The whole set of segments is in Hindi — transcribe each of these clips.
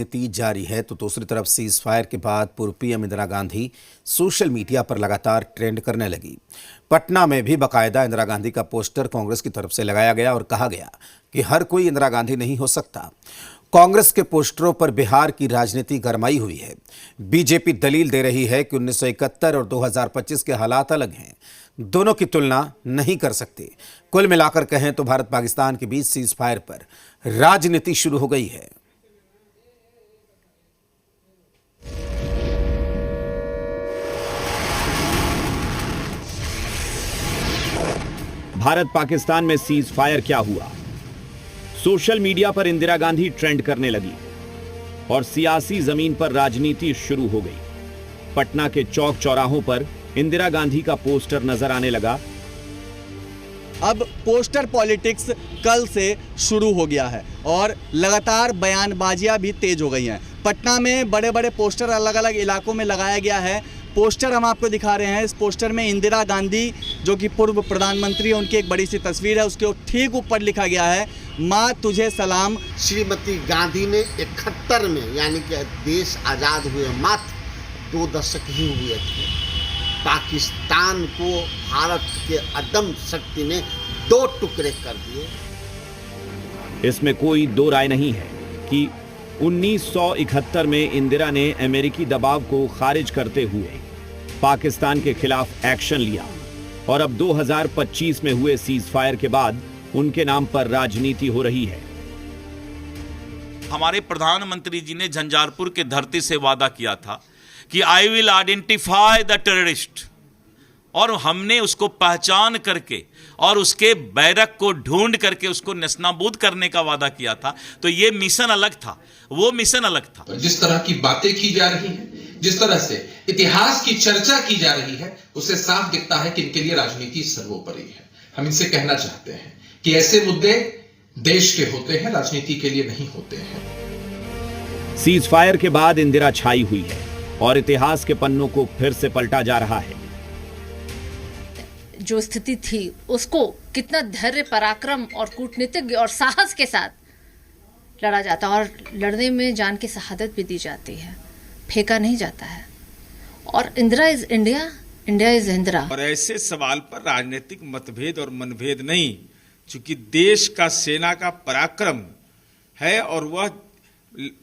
नीति जारी है तो दूसरी तरफ सीज फायर के बाद पूर्व PM Indira Gandhi social media पर लगातार ट्रेंड करने लगी। पटना में भी बाकायदा इंदिरा गांधी का पोस्टर कांग्रेस की तरफ से लगाया गया और कहा गया कि हर कोई इंदिरा गांधी नहीं हो सकता। कांग्रेस के पोस्टरों पर बिहार की राजनीति गरमाई हुई है। बीजेपी दलील दे रही है कि 1971 और 2025 के हालात अलग हैं, दोनों की तुलना नहीं कर सकते। कुल मिलाकर कहें तो भारत पाकिस्तान के बीच सीज फायर पर राजनीति शुरू हो गई है। भारत पाकिस्तान में सीज फायर क्या हुआ? सोशल मीडिया पर इंदिरा गांधी ट्रेंड करने लगी और सियासी जमीन पर राजनीति शुरू हो गई। पटना के चौक चौराहों पर इंदिरा गांधी का पोस्टर नजर आने लगा। अब पोस्टर पॉलिटिक्स कल से शुरू हो गया है और लगातार बयानबाजियां भी तेज हो गई हैं। पटना में बड़े बड़े पोस्टर अलग अलग इलाकों में लगाया गया है। पोस्टर हम आपको दिखा रहे हैं। इस पोस्टर में इंदिरा गांधी जो कि पूर्व प्रधानमंत्री है, उनकी एक बड़ी सी तस्वीर है। उसके ठीक ऊपर लिखा गया है, माँ तुझे सलाम। श्रीमती गांधी ने 71 में यानी कि देश आज़ाद हुए मात्र 2 दशक ही हुए थे, पाकिस्तान को भारत के अदम शक्ति ने 2 टुकड़े कर दिए। इसमें कोई दो राय नहीं है कि 1971 में इंदिरा ने अमेरिकी दबाव को खारिज करते हुए पाकिस्तान के खिलाफ एक्शन लिया और अब 2025 में हुए सीज फायर के बाद उनके नाम पर राजनीति हो रही है। हमारे प्रधानमंत्री जी ने झंझारपुर के धरती से वादा किया था कि I will identify the terrorist, और हमने उसको पहचान करके और उसके बैरक को ढूंढ करके उसको नेस्तनाबूद करने का वादा किया था। तो ये मिशन अलग था, वो मिशन अलग था। जिस तरह की बातें की जा रही हैं, जिस तरह से इतिहास की चर्चा की जा रही है, उससे साफ दिखता है कि इनके लिए राजनीति सर्वोपरि है। हम इनसे कहना चाहते हैं कि ऐसे मुद्दे देश के होते हैं, राजनीति के लिए नहीं होते हैं। सीज फायर के बाद इंदिरा छाई हुई है और इतिहास के पन्नों को फिर से पलटा जा रहा है। जो स्थिति थी उसको कितना धैर्य, पराक्रम और कूटनीतिक और साहस के साथ लड़ा जाता, और लड़ने में जान की शहादत भी दी जाती है, फेंका नहीं जाता है। और Indira is India, India is Indira. और ऐसे सवाल पर राजनीतिक मतभेद और मनभेद नहीं, चूंकि देश का सेना का पराक्रम है और वह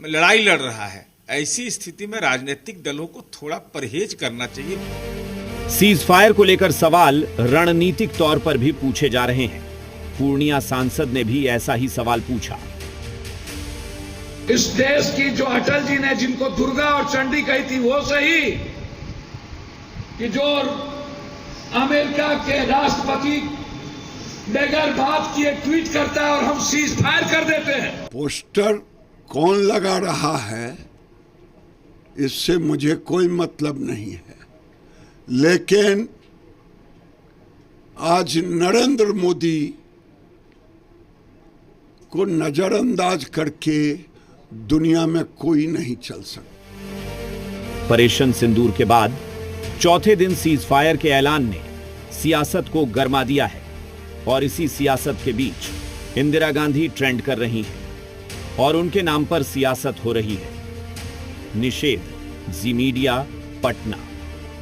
लड़ाई लड़ रहा है, ऐसी स्थिति में राजनीतिक दलों को थोड़ा परहेज करना चाहिए। सीज फायर को लेकर सवाल रणनीतिक तौर पर भी पूछे जा रहे हैं। पूर्णिया सांसद ने भी ऐसा ही सवाल पूछा। इस देश की जो अटल जी ने जिनको दुर्गा और चंडी कही थी, वो सही कि जो अमेरिका के राष्ट्रपति बगैर बात किए ट्वीट करता है और हम सीज फायर कर देते हैं। पोस्टर कौन लगा रहा है इससे मुझे कोई मतलब नहीं है, लेकिन आज नरेंद्र मोदी को नजरअंदाज करके दुनिया में कोई नहीं चल सकता। ऑपरेशन सिंदूर के बाद चौथे दिन सीज फायर के ऐलान ने सियासत को गरमा दिया है और इसी सियासत के बीच इंदिरा गांधी ट्रेंड कर रही हैं और उनके नाम पर सियासत हो रही है। निषेध, जी मीडिया, पटना।